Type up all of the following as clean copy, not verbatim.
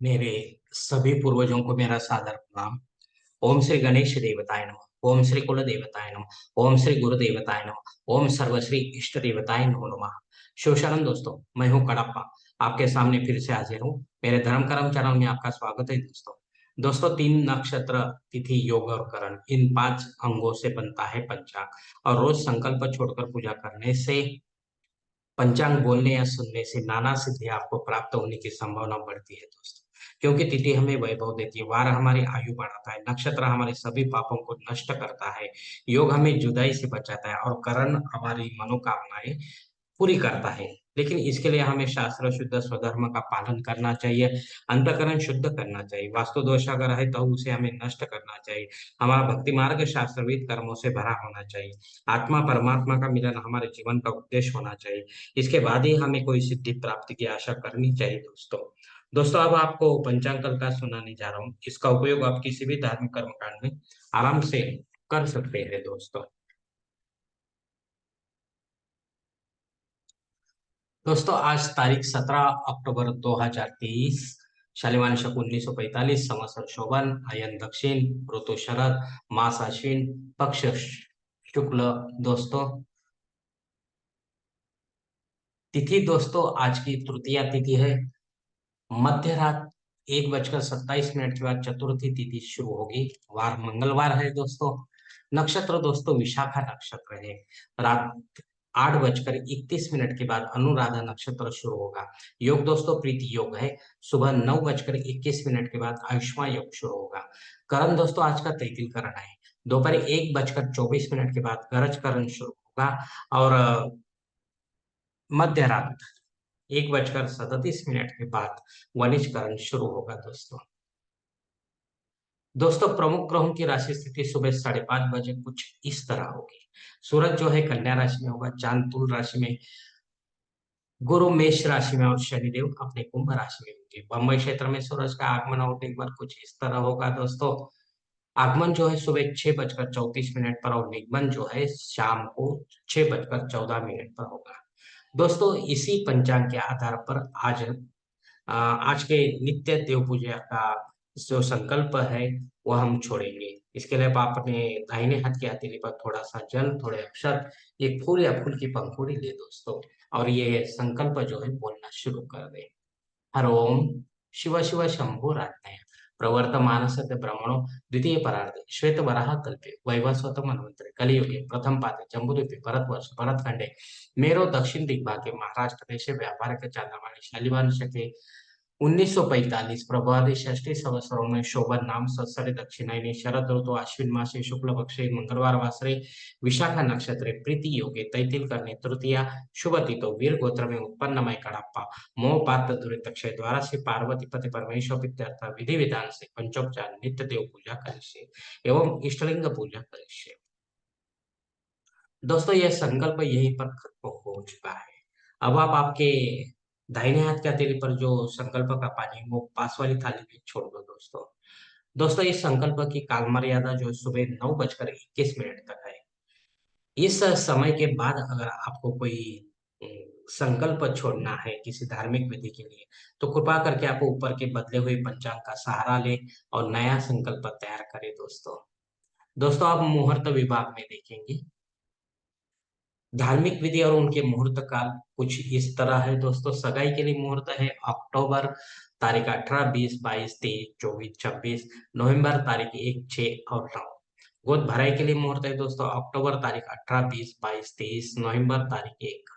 मेरे सभी पूर्वजों को मेरा सादर प्रणाम। ओम श्री गणेश देवताय नमः। ओम श्री कुल देवताय नमः। ओम श्री गुरु देवताय नमः। ओम सर्वश्री इष्ट देवताय नमो नमः। शिवशरण दोस्तों, मैं हूँ कड़प्पा। आपके सामने फिर से हाजिर हूँ। मेरे धर्म कर्म चरण में आपका स्वागत है दोस्तों। दोस्तों, 3 नक्षत्र, तिथि, योग और करण, इन 5 अंगों से बनता है पंचांग। और रोज संकल्प छोड़कर पूजा करने से, पंचांग बोलने या सुनने से नाना सिद्धि आपको प्राप्त होने की संभावना बढ़ती है दोस्तों। क्योंकि तिथि हमें वैभव देती है, वार हमारी आयु बढ़ाता है, नक्षत्र हमारे सभी पापों को नष्ट करता है, योग हमें जुदाई से बचाता है और करण हमारी मनोकामनाएं पूरी करता है। लेकिन इसके लिए हमें शास्त्र शुद्ध स्वधर्म का पालन करना चाहिए, अंतःकरण शुद्ध करना चाहिए, वास्तु दोष अगर है तो उसे हमें नष्ट करना चाहिए। हमारा भक्ति मार्ग शास्त्रविद कर्मों से भरा होना चाहिए। आत्मा परमात्मा का मिलन हमारे जीवन का उद्देश्य होना चाहिए। इसके बाद ही हमें कोई सिद्धि प्राप्ति की आशा करनी चाहिए दोस्तों। दोस्तों, अब आपको पंचांग कल का सुनाने जा रहा हूँ। इसका उपयोग आप किसी भी धार्मिक कर्मकांड में आराम से कर सकते हैं दोस्तों। दोस्तों, आज तारीख 17 अक्टूबर 2023, शालिवान शक 1945, संवत्सर शोभन, अयन दक्षिण, ऋतु शरद, मास अश्विन, पक्ष शुक्ल। दोस्तों, तिथि दोस्तों आज की तृतीया तिथि है। मध्य रात 1 बजकर 27 मिनट के बाद चतुर्थी तिथि शुरू होगी। वार मंगलवार है दोस्तों। नक्षत्र दोस्तों विशाखा नक्षत्र है। रात 8 बजकर 31 मिनट के बाद अनुराधा नक्षत्र शुरू होगा। योग दोस्तों प्रीति योग है। सुबह 9 बजकर 21 मिनट के बाद आयुष्मान योग शुरू होगा। करण दोस्तों आज का तैतिल करण है। दोपहर 1 बजकर 24 मिनट के बाद गरज करण शुरू होगा। और मध्य रात 1 बजकर 37 मिनट के बाद वनिजकरण शुरू होगा दोस्तों। दोस्तों, प्रमुख ग्रहों की राशि स्थिति सुबह 5:30 बजे कुछ इस तरह होगी। सूरज जो है कन्या राशि में होगा, चांद तुल राशि में, गुरु मेष राशि में और शनिदेव अपने कुंभ राशि में होंगे। बम्बई क्षेत्र में सूरज का आगमन और निगमन कुछ इस तरह होगा दोस्तों। आगमन जो है सुबह 6 बजकर 34 मिनट पर और निगमन जो है शाम को 6 बजकर 14 मिनट पर होगा। दोस्तों, इसी पंचांग के आधार पर आज के नित्य देव पूजा का जो संकल्प है वह हम छोड़ेंगे। इसके लिए आप अपने दाहिने हाथ की हथेली पर थोड़ा सा जल, थोड़े अक्षर, एक फूल या फूल की पंखुड़ी ले दोस्तों, और ये संकल्प जो है बोलना शुरू कर दे। हर ओम शिव शिव शंभु राज्ञ प्रवर्तमान सत्य ब्रह्मणो द्वितीय परार्धे श्वेत वराह कल्पे वैवस्वत मनवंतरे कलियुगे प्रथम पादे जम्बूद्वीपे भरतवर्ष भरतखंडे मेरो दक्षिण दिग्भागे महाराष्ट्र देशे व्यापारिक चांद्रमाणी शालिवान शके 1945 प्रभाते षष्ठी संवत्सरों में शोभन नाम संवत्सरे दक्षिणायने शरद ऋतु आश्विन मासे शुक्ल पक्षे मंगलवार वासरे विशाखा नक्षत्रे प्रीति योगे तैतिल करने तृतीया शुभ तिथो वीर गोत्र में उत्पन्न मय कड़प्पा मोह पात्र दुरित क्षय द्वारा से पार्वती पति परमेश्वर पित्यर्थ विधि विधान से पंचोपचार नित्य देव पूजा करिष्ये एवं इष्टलिंग पूजा करिष्ये। दोस्तों, यह संकल्प यहीं पर खत्म हो चुका है। अब आप आपके दाहिने हाथ के हथेली पर जो संकल्प का पानी है, वो पास वाली थाली में छोड़ दो दोस्तों। दोस्तों, इस संकल्प की काल मर्यादा जो है सुबह 9 बजकर 21 मिनट तक है। इस समय के बाद अगर आपको कोई संकल्प छोड़ना है किसी धार्मिक विधि के लिए, तो कृपा करके आप ऊपर के बदले हुए पंचांग का सहारा लें और नया संकल्प तैयार करें दोस्तों। दोस्तों, आप मुहूर्त विभाग में देखेंगे धार्मिक विधि और उनके मुहूर्त काल कुछ इस तरह है दोस्तों। सगाई के लिए मुहूर्त है अक्टूबर तारीख 18, 20, 22, 23, 24, 26, नवंबर तारीख 1, 6 और 9। गोद भराई के लिए मुहूर्त है दोस्तों अक्टूबर तारीख 18, 20, 22, 23, नवंबर तारीख 1।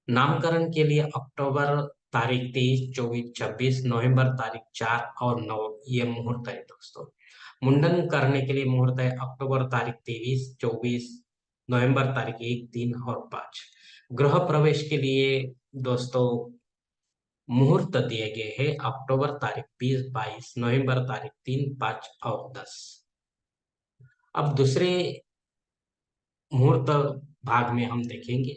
नामकरण के लिए अक्टूबर तारीख 23, 24, 26, नवंबर तारीख 4 और 9 ये मुहूर्त है दोस्तों। मुंडन करने के लिए मुहूर्त है अक्टूबर तारीख 23, 24, नवंबर तारीख 1, 3 और 5। गृह प्रवेश के लिए दोस्तों मुहूर्त दिए गए हैं अक्टूबर तारीख 20, 22, नवंबर तारीख 3, 5 और 10। अब दूसरे मुहूर्त भाग में हम देखेंगे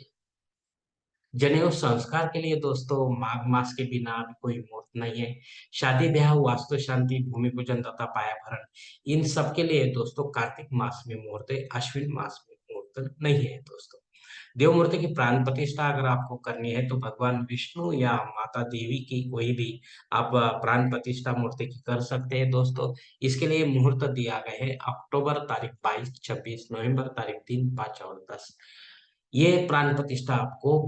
जनेऊ संस्कार के लिए दोस्तों माघ मास के बिना अभी कोई मुहूर्त नहीं है। शादी ब्याह, वास्तु शांति, भूमि पूजन तथा पाया भरण, इन सब के लिए दोस्तों कार्तिक मास में मुहूर्त है, अश्विन मास में मुहूर्त नहीं है दोस्तों। देव मूर्ति की प्राण प्रतिष्ठा अगर आपको करनी है तो भगवान विष्णु या माता देवी की कोई भी आप प्राण प्रतिष्ठा मूर्ति की कर सकते हैं दोस्तों। इसके लिए मुहूर्त दिया गया है अक्टूबर तारीख 22, 26, नवंबर तारीख 3, 5 और 10। ये प्राण प्रतिष्ठा आपको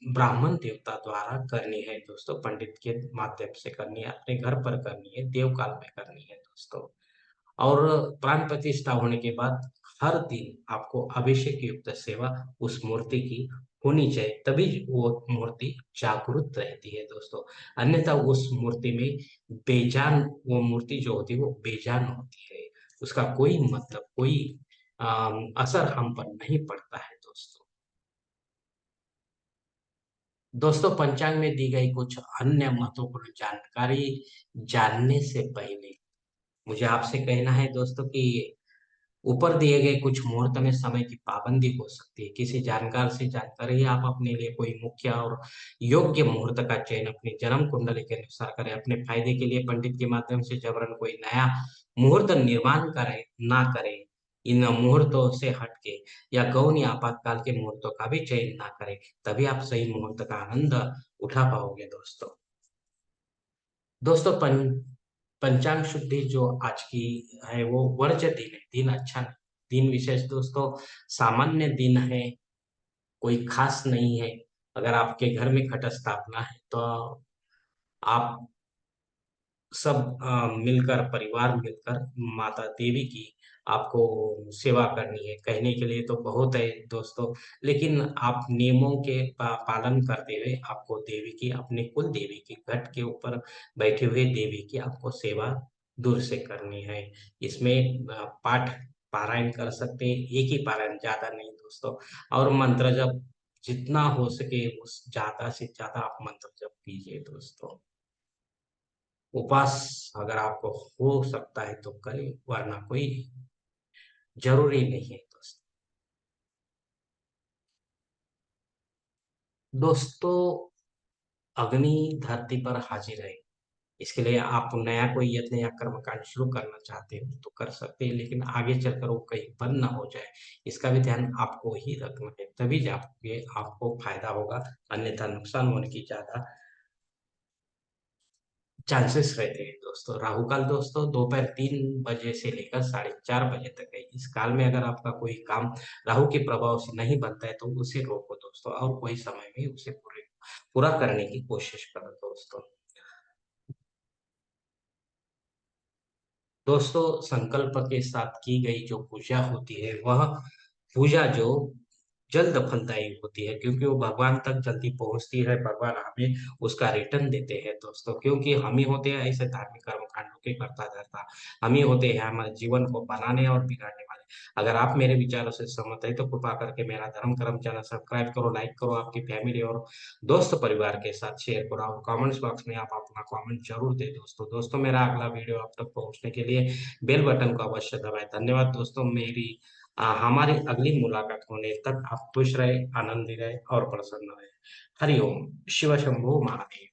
ब्राह्मण देवता द्वारा करनी है दोस्तों, पंडित के माध्यम से करनी है, अपने घर पर करनी है, देवकाल में करनी है दोस्तों। और प्राण प्रतिष्ठा होने के बाद हर दिन आपको अभिषेक युक्त सेवा उस मूर्ति की होनी चाहिए, तभी वो मूर्ति जागृत रहती है दोस्तों। अन्यथा उस मूर्ति में बेजान, वो मूर्ति जो होती है वो बेजान होती है, उसका कोई मतलब, कोई असर हम पर नहीं पड़ता है दोस्तों। दोस्तों, पंचांग में दी गई कुछ अन्य महत्वपूर्ण जानकारी जानने से पहले मुझे आपसे कहना है दोस्तों कि ऊपर दिए गए कुछ मुहूर्त में समय की पाबंदी हो सकती है। किसी जानकार से जानकर ही आप अपने लिए कोई मुख्य और योग्य मुहूर्त का चयन अपनी जन्म कुंडली के अनुसार करें। अपने फायदे के लिए पंडित के माध्यम से जबरन कोई नया मुहूर्त निर्माण करें ना करें। इन मुहूर्तों से हटके या गौण या आपातकाल के मुहूर्तों का भी चयन ना करें, तभी आप सही मुहूर्त का आनंद उठा पाओगे दोस्तों। दोस्तों, पंचांग शुद्धि जो आज की है वो वर्ज्य दिन है, दिन अच्छा नहीं। दिन विशेष दोस्तों सामान्य दिन है, कोई खास नहीं है। अगर आपके घर में घट स्थापना है तो आप सब मिलकर, परिवार मिलकर माता देवी की आपको सेवा करनी है। कहने के लिए तो बहुत है दोस्तों, लेकिन आप नियमों के पालन करते हुए आपको देवी की, अपने कुल देवी की, घट के ऊपर बैठे हुए देवी की आपको सेवा दूर से करनी है। इसमें पाठ पारायण कर सकते हैं, एक ही पारायण, ज्यादा नहीं दोस्तों। और मंत्र जप जितना हो सके उस ज्यादा से ज्यादा आप मंत्र जप कीजिए दोस्तों। उपवास अगर आपको हो सकता है तो करें, वरना कोई जरूरी नहीं है दोस्तों। दोस्तों, अग्नि धरती पर हाजिर है। इसके लिए आप नया कोई यत्न या कर्मकांड शुरू करना चाहते हो तो कर सकते हैं, लेकिन आगे चलकर वो कहीं बंद ना हो जाए, इसका भी ध्यान आपको ही रखना है, तभी जाके आपको फायदा होगा। अन्यथा नुकसान होने की ज्यादा चांसेस रहते हैं दोस्तों। राहु काल दोस्तों दोपहर 3 बजे से लेकर 4:30 बजे तक है। इस काल में अगर आपका कोई काम राहु के प्रभाव से नहीं बनता है तो उसे रोको दोस्तों, और कोई समय में उसे पूरा करने की कोशिश करो दोस्तों। दोस्तों, संकल्प के साथ की गई जो पूजा होती है वह पूजा जो जल्द फलदायी होती है, क्योंकि वो भगवान तक जल्दी पहुंचती है। भगवान हमें उसका रिटर्न देते हैं दोस्तों, क्योंकि हम ही होते हैं ऐसे धार्मिक कर्मकांडों के करता धरता। हम ही होते हैं हमारे जीवन को बनाने और बिगाड़ने वाले। अगर आप मेरे विचारों से सहमत है तो कृपा करके मेरा धर्म कर्म चैनल सब्सक्राइब करो, लाइक करो, आपकी फैमिली और दोस्त परिवार के साथ शेयर करो, और कमेंट्स बॉक्स में आप अपना कमेंट जरूर दे दोस्तों। दोस्तों, मेरा अगला वीडियो आप तक पहुंचने के लिए बेल बटन को अवश्य दबाएं। धन्यवाद दोस्तों। हमारी अगली मुलाकात होने तक आप खुश रहे, आनंदी रहे और प्रसन्न रहे। हरिओम। शिव शंभु महादेव।